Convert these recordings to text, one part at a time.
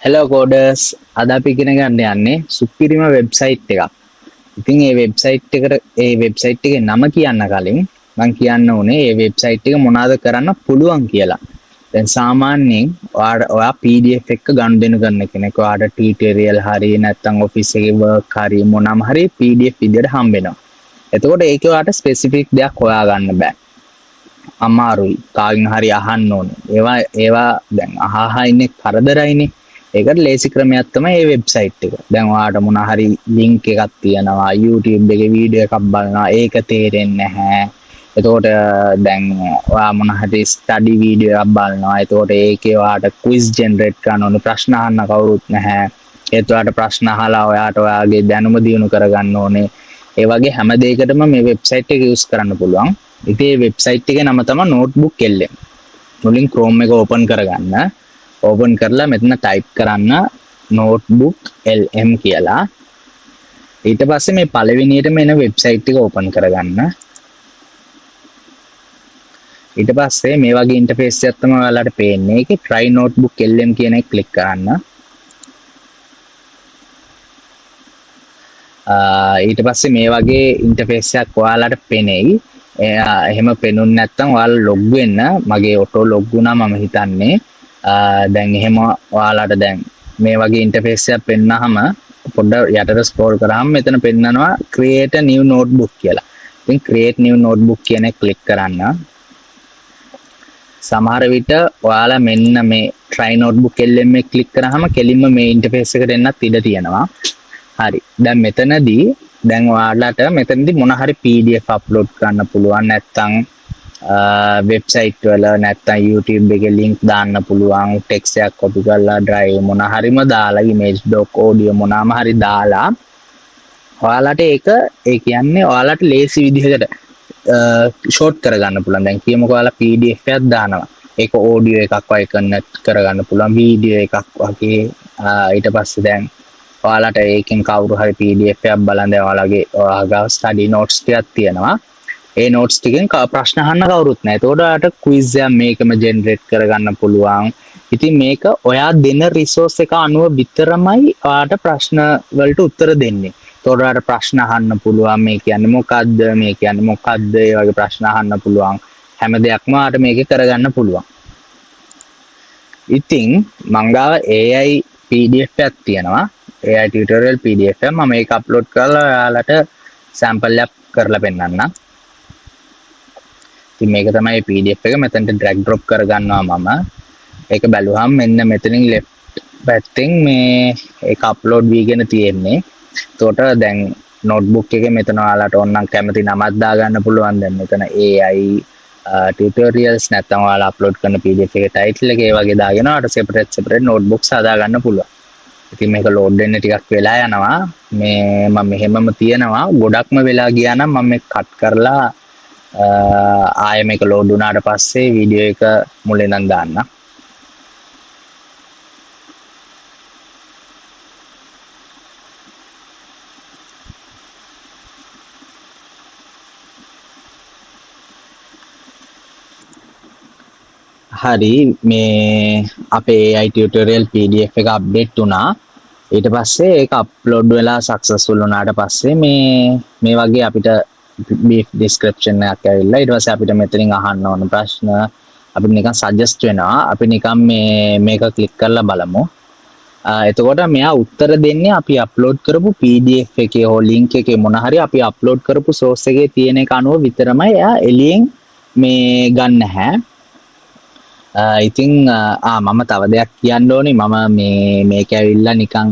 Hello කෝඩර්ස් අද අපි ඉගෙන ගන්න යන්නේ සුපිරිම වෙබ්සයිට් එකක්. ඉතින් මේ වෙබ්සයිට් එකේ නම කියන්න කලින් මම කියන්න ඕනේ මේ වෙබ්සයිට් එක මොනවද කරන්න පුළුවන් කියලා. දැන් සාමාන්‍යයෙන් ඔයා PDF එක ගනුදෙනු කරන කෙනෙක්. ඔයාට ටියුටෝරියල් හරි නැත්නම් ඔෆිස් එකේ වර්ක් හරි මොනම හරි PDF විදියට හම්බ වෙනවා. එතකොට ඒකේ ඔයාට ස්පෙસિෆික් දෙයක් හොයාගන්න බෑ. අමාරුයි. කාගෙන් හරි අහන්න ඕනේ. ඒවා දැන් අහහා ඉන්නේ කරදරයිනේ. ඒකට ලේසි ක්‍රමයක් තමයි මේ වෙබ්සයිට් එක. දැන් ඔයාලට මොන හරි ලින්ක් එකක් තියෙනවා YouTube එකේ වීඩියෝ එකක් බලනවා ඒක තේරෙන්නේ නැහැ. එතකොට දැන් ඔයා මොන හරි ස්ටඩි වීඩියෝ එකක් බලනවා. එතකොට ඒකේ ඔයාලට ක්විස් ජෙනරේට් කරන්න ඕනේ. ප්‍රශ්න අහන්න කවුරුත් නැහැ. ඒත් ඔයාලට ප්‍රශ්න අහලා ඔයාට ඔයාගේ දැනුම දියුණු කරගන්න ඕනේ. ඒ වගේ හැම දෙයකටම මේ වෙබ්සයිට් එක යූස් කරන්න පුළුවන්. ඉතින් මේ වෙබ්සයිට් එකේ නම තමයි notebook lm. මුලින් Chrome එක ඕපන් කරගන්න. ඕපන් කරලා මෙතන ටයිප් කරන්න notebook lm කියලා. ඊට පස්සේ මේ පළවෙනියටම එන වෙබ්සයිට් එක ඕපන් කරගන්න. ඊට පස්සේ මේ වගේ ඉන්ටර්ෆේස් එකක් තමයි ඔයාලට පේන්නේ. ඒකේ try notebook lm කියන එක ක්ලික් කරන්න. ඊට පස්සේ මේ වගේ ඉන්ටර්ෆේස් එකක් ඔයාලට පෙනෙයි. එහෙම පෙනුනේ නැත්නම් ඔයාලා ලොග් වෙන්න. මගේ ඔටෝ ලොග් වුණා මම හිතන්නේ. දැන් එහෙම ඔයාලට දැන් මේ වගේ ඉන්ටර්ෆේස් එකක් පෙන්නනහම පොඩ්ඩක් යටට ස්ක්‍රෝල් කරාම මෙතන පෙන්නනවා create a new notebook කියලා. ඉතින් create new notebook කියන එක ක්ලික් කරන්න. සමහර විට ඔයාලා මෙන්න මේ try notebook lm එක ක්ලික් කරාම කෙලින්ම මේ ඉන්ටර්ෆේස් එකට එන්නත් ඉඩ තියෙනවා. හරි. දැන් මෙතනදී දැන් ඔයාලට මෙතනදී මොන හරි PDF අප්ලෝඩ් කරන්න පුළුවන් නැත්නම් වෙබ්සයිට් වල නැත්නම් YouTube එකේ link දාන්න පුළුවන් ටෙක්ස්ට් එකක් copy කරලා drive මොන හරිම දාලා image doc audio මොනම හරි දාලා ඔයාලට ඒ කියන්නේ ඔයාලට ලේසි විදිහකට ෂෝට් කරගන්න පුළුවන්. දැන් කියමුකෝ ඔයාලා PDF එකක් දානවා. ඒක audio එකක් වගේ කනෙක්ට් කරගන්න පුළුවන් වීඩියෝ එකක් වගේ. ඊට පස්සේ දැන් ඔයාලට ඒකෙන් කවුරු හරි PDF එකක් බලන් දැන් ඔයාලගේ ස්ටඩි නෝට්ස් ටිකක් තියෙනවා. ඒ නෝට්ස් ටිකෙන් ප්‍රශ්න අහන්න කවුරුත් නැහැ. ඒතකොට ඔයාලට ක්විස් එකක් මේකම ජෙනරේට් කරගන්න පුළුවන්. ඉතින් මේක ඔයා දෙන රිසෝස් එක අනුව විතරමයි ඔයාලට ප්‍රශ්න වලට උත්තර දෙන්නේ. ඒතකොට ඔයාලට ප්‍රශ්න අහන්න පුළුවන්. මේ කියන්නේ මොකද්ද? මේ කියන්නේ මොකද්ද? ඒ වගේ ප්‍රශ්න අහන්න පුළුවන්. හැම දෙයක්ම ඔයාලට මේකේ කරගන්න පුළුවන්. ඉතින් මං ගාව AI PDF එකක් තියෙනවා. AI tutorial PDF එක මම ඒක අප්ලෝඩ් කරලා ඔයාලට සැම්පල් එකක් කරලා පෙන්නන්නම්. ඉතින් මේක තමයි PDF එක. මෙතනට drag drop කරගන්නවා මම. ඒක බැලුවහම මෙන්න මෙතනින් left පැත්තෙන් මේ ඒක අප්ලෝඩ් වීගෙන තියෙන්නේ. එතකොට දැන් notebook එකේ මෙතන ඔයාලට ඕනනම් කැමති නමක් දාගන්න පුළුවන්. දැන් මෙතන AI tutorials නැත්නම් ඔයාලා අප්ලෝඩ් කරන PDF එකේ title එක ඒ වගේ දාගෙන ඔයාලට separate notebooks හදාගන්න පුළුවන්. ඉතින් මේක load වෙන්න ටිකක් වෙලා යනවා. මේ මම මෙහෙමම තියනවා. ගොඩක්ම වෙලා ගියා නම් මම මේක cut කරලා ආයෙ මේක load වුණාට පස්සේ වීඩියෝ එක මුලින් ඉඳන් දාන්න. හරි මේ අපේ AI tutorial PDF එක අප්ඩේට් වුණා. ඊට පස්සේ ඒක අප්ලෝඩ් වෙලා සක්සස්ෆුල් වුණාට පස්සේ මේ වගේ අපිට brief description එකක් ඇවිල්ලා ඊට පස්සේ අපිට මෙතනින් අහන්න ඕන ප්‍රශ්න අපිට නිකන් suggest වෙනවා. අපි නිකන් මේක ක්ලික් කරලා බලමු. එතකොට මෙයා උත්තර දෙන්නේ අපි අප්ලෝඩ් කරපු PDF එකේ හෝ link එකේ මොන හරි අපි අප්ලෝඩ් කරපු source එකේ තියෙන එක අනුව විතරමයි එයා එළියෙන් මේ ගන්න නැහැ. ඉතින් මම තව දෙයක් කියන්න ඕනේ. මම මේක ඇවිල්ලා නිකන්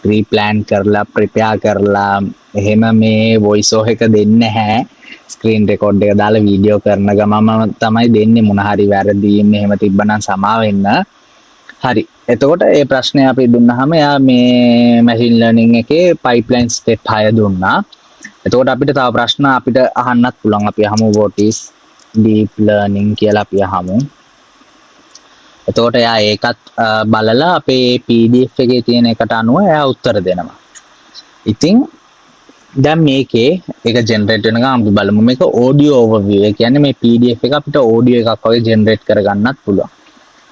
ප්‍රීප්ලෑන් කරලා ප්‍රිපෙයාර් කරලා එහෙම මේ වොයිස් ඕවර් එක දෙන්නේ නැහැ. ස්ක්‍රීන් රෙකෝඩ් එක දාලා වීඩියෝ කරන ගමම තමයි දෙන්නේ. මොන හරි වැරදි එහෙම තිබ්බනම් සමා වෙන්න. හරි. එතකොට මේ ප්‍රශ්නේ අපි දුන්නාම එයා මේ මැෂින් ලර්නින් එකේ පයිප්ලයින් ස්ටෙප් 6 දුන්නා. එතකොට අපිට තව ප්‍රශ්න අපිට අහන්නත් පුළුවන්. අපි අහමු what is deep learning කියලා අපි අහමු. එතකොට එයා ඒකත් බලලා අපේ PDF එකේ තියෙන එකට අනුව එයා උත්තර දෙනවා. ඉතින් දැන් මේකේ ඒක ජෙනරේට් වෙන ගමන් අපි බලමු මේක audio overview. ඒ කියන්නේ මේ PDF එක අපිට audio එකක් වගේ ජෙනරේට් කරගන්නත් පුළුවන්.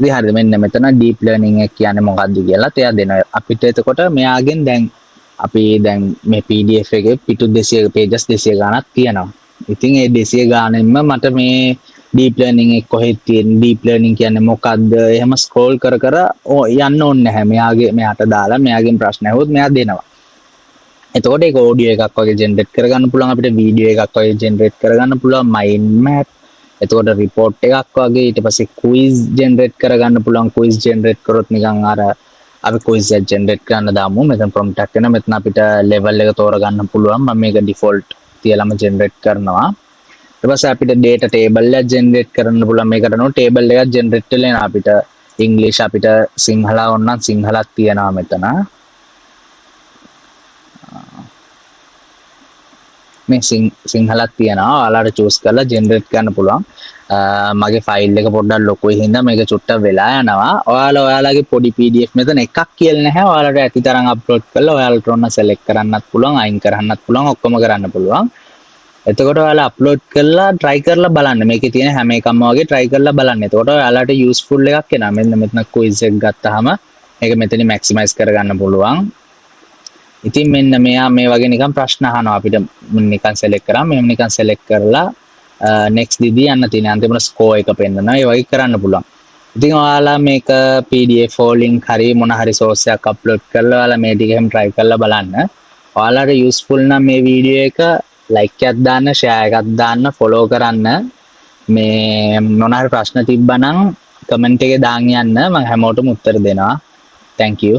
ඉතින් හරිද මෙන්න මෙතන ඩීප් ලර්නින් එක කියන්නේ මොකක්ද කියලා එයා දෙනවා. අපිට එතකොට මෙයාගෙන් දැන් අපි දැන් මේ PDF එකේ පිටු 200 pages 200 ගණක් තියෙනවා. ඉතින් ඒ 200 ගානෙන්ම මට මේ ඩීප් ලර්නින් එක කොහෙද තියෙන්නේ ඩීප් ලර්නින් කියන්නේ මොකක්ද එහෙම ස්ක්‍රෝල් කර කර යන්න ඕනේ නැහැ. මෙයාට දාලා මෙයාගෙන් ප්‍රශ්න අහුවොත් මෙයා දෙනවා. එතකොට ඒක ඔඩියෝ එකක් වගේ ජෙනරේට් කරගන්න පුළුවන් අපිට වීඩියෝ එකක් වගේ ජෙනරේට් කරගන්න පුළුවන් මයින්ඩ් මැප් එතකොට රිපෝට් එකක් වගේ ඊට පස්සේ ක්විස් ජෙනරේට් කරගන්න පුළුවන් ක්විස් ජෙනරේට් කරොත් නිකන් අර අපි ක්විස් එක ජෙනරේට් කරන්න දාමු මෙතන ප්‍රොම්ප්ට් එකක් එනවා මෙතන අපිට ලෙවල් එක තෝරගන්න පුළුවන් මම මේක ඩිෆෝල්ට් තියලාම ජෙනරේට් කරනවා ඊට පස්සේ අපිට ඩේටා ටේබල් එකක් ජෙනරේට් කරන්න පුළුවන් මේකට නෝ ටේබල් එකක් ජෙනරේට් වෙලා එනවා අපිට ඉංග්‍රීසි අපිට සිංහල ඕනනම් සිංහලක් තියනවා මෙතන මේ සිංහලක් තියනවා ඔයාලට චූස් කරලා ජෙනරේට් කරන්න පුළුවන් මගේ ෆයිල් එක පොඩ්ඩක් ලොකුයි හින්දා මේක චුට්ටක් වෙලා යනවා ඔයාලගේ පොඩි PDF මෙතන එකක් කියලා නැහැ ඔයාලට ඇති තරම් අප්ලෝඩ් කරලා ඔයාලට ඕන සෙලෙක්ට් කරන්නත් පුළුවන් අයින් කරන්නත් පුළුවන් ඔක්කොම කරන්න පුළුවන් එතකොට ඔයාලා අප්ලෝඩ් කරලා try කරලා බලන්න මේකේ තියෙන හැම එකක්ම වගේ try කරලා බලන්න එතකොට ඔයාලට යූස්ෆුල් එකක් එනවා මෙන්න මෙතන quiz එක ගත්තාම මේක මෙතනින් මැක්සිමයිස් කරගන්න පුළුවන් ඉතින් මෙන්න මෙයා මේ වගේ නිකන් ප්‍රශ්න අහනවා අපිට නිකන් select කරාම මෙහෙම නිකන් select කරලා next දිදී යන්න තියෙන අන්තිමට score එක පෙන්නනවා ඒ වගේ කරන්න පුළුවන්. ඉතින් ඔයාලා මේක PDF වලින් හරි මොන හරි source එකක් upload කරලා ඔයාලා මේ ටික එහෙම try කරලා බලන්න. ඔයාලට useful නම් මේ වීඩියෝ එක like එකක් දාන්න, share එකක් දාන්න, follow කරන්න. මේ මොන හරි ප්‍රශ්න තිබ්බනම් comment එකේ දාන්න යන්න මම හැමෝටම උත්තර දෙනවා. Thank you.